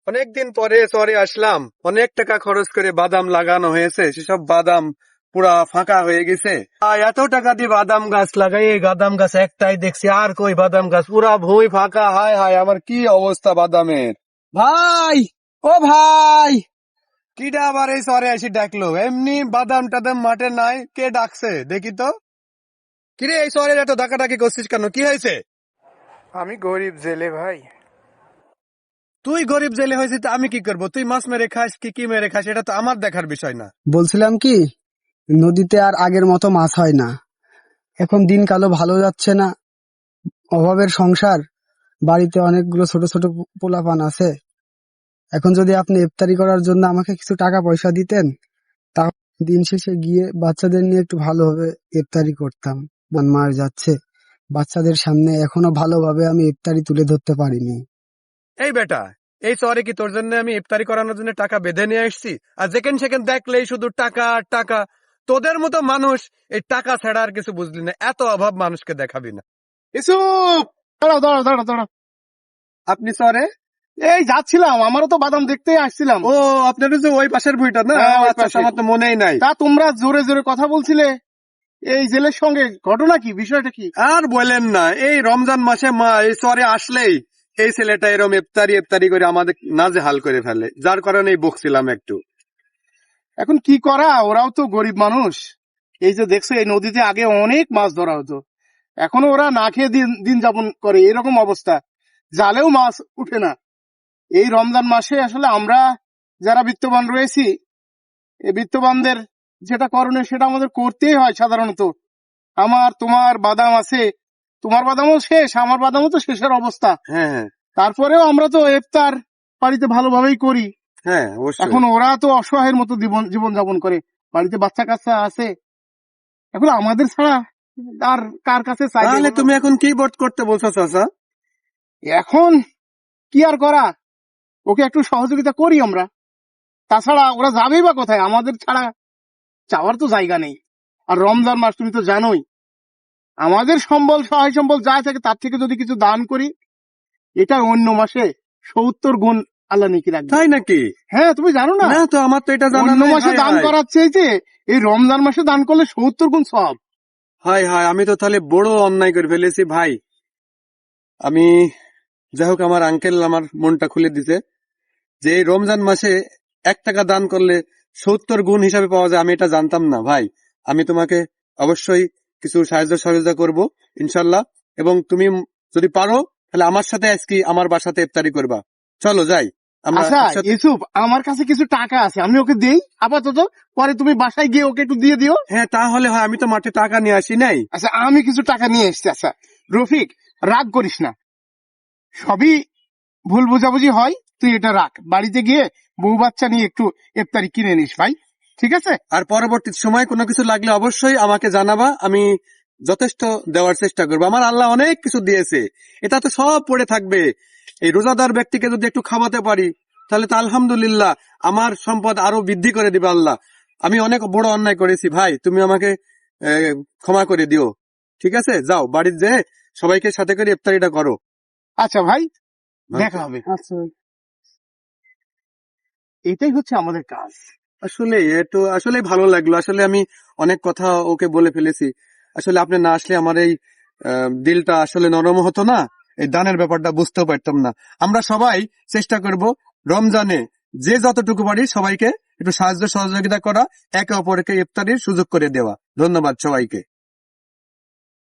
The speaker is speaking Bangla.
অনেকদিন পরে শহরে আসলাম, অনেক টাকা খরচ করে বাদাম লাগানো হয়েছে, সেসব বাদাম পুরা ফাঁকা হয়ে গেছে। এত টাকা দিয়ে বাদাম গাছ লাগাই, এই বাদাম গাছ একটাই দেখছি, আর কই বাদাম গাছ, পুরা ভুঁই ফাঁকা। হায় হায়, আমার কি অবস্থা বাদামের। ভাই, ও ভাই, কিটা আবার এই শহরে এসে ডাকলো? এমনি বাদাম টাদাম মাঠে নাই, কে ডাকছে দেখি তো। কিরে, এই শহরে এত ডাকাডাকি করছিস কেন? কি হয়েছে? আমি গরিব জেলে ভাই। তুই গরিব জেলে হয়েছিস তো আমি কি করবো? তুই মাছ মেরে খাস কি মেরে খাস, এটা তো আমার দেখার বিষয় না। বলছিলাম কি, নদীতে আর আগের মতো মাছ হয় না। এখন দিনকালও ভালো যাচ্ছে না, অভাবের সংসার। বাড়িতে অনেকগুলো ছোট ছোট পোলাপান আছে। এখন যদি আপনি ইফতারি করার জন্য আমাকে কিছু টাকা পয়সা দিতেন, তা দিন শেষে গিয়ে বাচ্চাদের নিয়ে একটু ভালোভাবে ইফতারি করতাম। মাস যাচ্ছে, বাচ্চাদের সামনে এখনো ভালোভাবে আমি ইফতারি তুলে ধরতে পারিনি। এই বেটা, এই শহরে কি তোর জন্য আমি ইফতারি করানোর জন্য টাকা বেঁধে নিয়ে আসছি? আর যেখানে সেখানে দেখলেই শুধু টাকা আর টাকা। তোদের মতো মানুষ এই টাকা ছাড়া আর কিছু বুঝলি না, এত অভাব মানুষকে দেখাবি না। ইসুপ, দাঁড়াও দাঁড়াও দাঁড়াও দাঁড়াও। আপনি শহরে? এই যাচ্ছিলাম, আমারও তো বাদাম দেখতেই আসছিলাম। ও, আপনার যে ওই পাশের বইটা না? হ্যাঁ, ওই আচ্ছা, পাশে। আমার তো মনেই নাই। তা তোমরা জোরে জোরে কথা বলছিলে এই জেলের সঙ্গে, ঘটনা কি, বিষয়টা কি? আর বলেন না, এই রমজান মাসে মা এই শহরে আসলেই এই ছেলেটা এরম ইফতারি করে আমাদের নাজেহাল করে ফেলে, যার কারণে বকছিলাম একটু। এখন কি করা, ওরাও তো গরিব মানুষ। এই যে দেখছো, এই নদীতে আগে অনেক মাছ ধরা হতো, এখনো ওরা না খেয়ে দিন দিন যাপন করে, এরকম অবস্থা। জালেও মাছ উঠে না। এই রমজান মাসে আসলে আমরা যারা বিত্তবান রয়েছি, এই বিত্তবানদের যেটা করণীয় সেটা আমাদের করতেই হয় সাধারণত। আমার তোমার বাদাম আছে, তোমার বাদামও শেষ, আমার বাদামও তো শেষের অবস্থা। হ্যাঁ হ্যাঁ তারপরেও আমরা তো ইফতার বাড়িতে ভালোভাবেই করি। হ্যাঁ, অবশ্যই। এখন ওরা তো অসহায়ের মতো জীবন যাপন করে, বাড়িতে বাচ্চা কাচ্চা আছে। এখন আমাদের ছাড়া আর কার কাছে চাইবে? তাহলে তুমি এখন কি বোধ করতে বলছো চাচা? এখন কি আর করা, ওকে একটু সহযোগিতা করি আমরা। তাছাড়া ওরা যাবেই বা কোথায়, আমাদের ছাড়া যাওয়ার তো জায়গা নেই। আর রমজান মাস তুমি তো জানোই, আমাদের সম্বল সহায় সম্বল যা থাকে তার থেকে যদি কিছু দান করি, এটা অন্য মাসে 70 গুণ আল্লাহ নেকি রাখবে। তাই নাকি? হ্যাঁ, তুমি জানো না? না তো, আমার তো এটা জানা অন্য নেই। মাসে হায় দান হায়। করার চেয়ে এই রমজান মাসে দান করলে 70 গুণ সওয়াব। হায় হায়, আমি তো তাহলে বড় অন্যায় করে ফেলেছি ভাই। আমি, যাই হোক, আমার আঙ্কেল আমার মনটা খুলে দিতে, যে এই রমজান মাসে 1 টাকা দান করলে 70 গুণ হিসাবে পাওয়া যায়, আমি এটা জানতাম না ভাই। আমি তোমাকে অবশ্যই কিছু সাহায্য সহযোগিতা করব ইনশাল্লাহ। এবং তুমি যদি পারো তাহলে আমার সাথে আজকে আমার বাসাতে ইফতারি করবা। চলো যাই আমরা আচ্ছা একসাথে। ইউসুফ, আমার কাছে কিছু টাকা আছে, আমি ওকে দেই আপাতত, পরে তুমি বাসায় গিয়ে ওকে একটু দিয়ে দিও। হ্যাঁ, তাহলে হয়। আমি তো মাঠে টাকা নিয়ে আসি নাই। আচ্ছা, আমি কিছু টাকা নিয়ে এসেছি। আচ্ছা রফিক, রাগ করিস না, সবই ভুল বোঝাবুঝি হয়। তুই এটা রাখ, বাড়িতে গিয়ে বউ বাচ্চা নিয়ে একটু ইফতারি কিনে নিস ভাই, ঠিক আছে? আর পরবর্তী সময় কোনো কিছু লাগলে অবশ্যই আমাকে জানাবা, আমি যথেষ্ট দেওয়ার চেষ্টা করবো। আমার আল্লাহ অনেক কিছু দিয়েছে, এটা তো সব পড়ে থাকবে। এই রোজাদার ব্যক্তিকে যদি একটু খাওয়াতে পারি তাহলে তো আলহামদুলিল্লাহ আমার সম্পদ আরো বৃদ্ধি করে দিবে আল্লাহ। আমি অনেক বড় অন্যায় করেছি ভাই, তুমি আমাকে ক্ষমা করে দিও। ঠিক আছে, যাও বাড়ির যে সবাইকে সাথে করে ইফতারিটা করো। আচ্ছা ভাই, দেখা হবে। আচ্ছা, এটাই হচ্ছে আমাদের কাজ। আসলে একটু আসলে ভালো লাগলো। আসলে আমি অনেক কথা ওকে বলে ফেলেছি। আসলে আপনি না আসলে আমার এই দিলটা আসলে নরম হতো না, এই দানের ব্যাপারটা বুঝতেও পারতাম না। আমরা সবাই চেষ্টা করব রমজানে যে যতটুকু পারি সবাইকে একটু সাহায্য সহযোগিতা করা, একে অপরকে ইফতারির সুযোগ করে দেওয়া। ধন্যবাদ সবাইকে।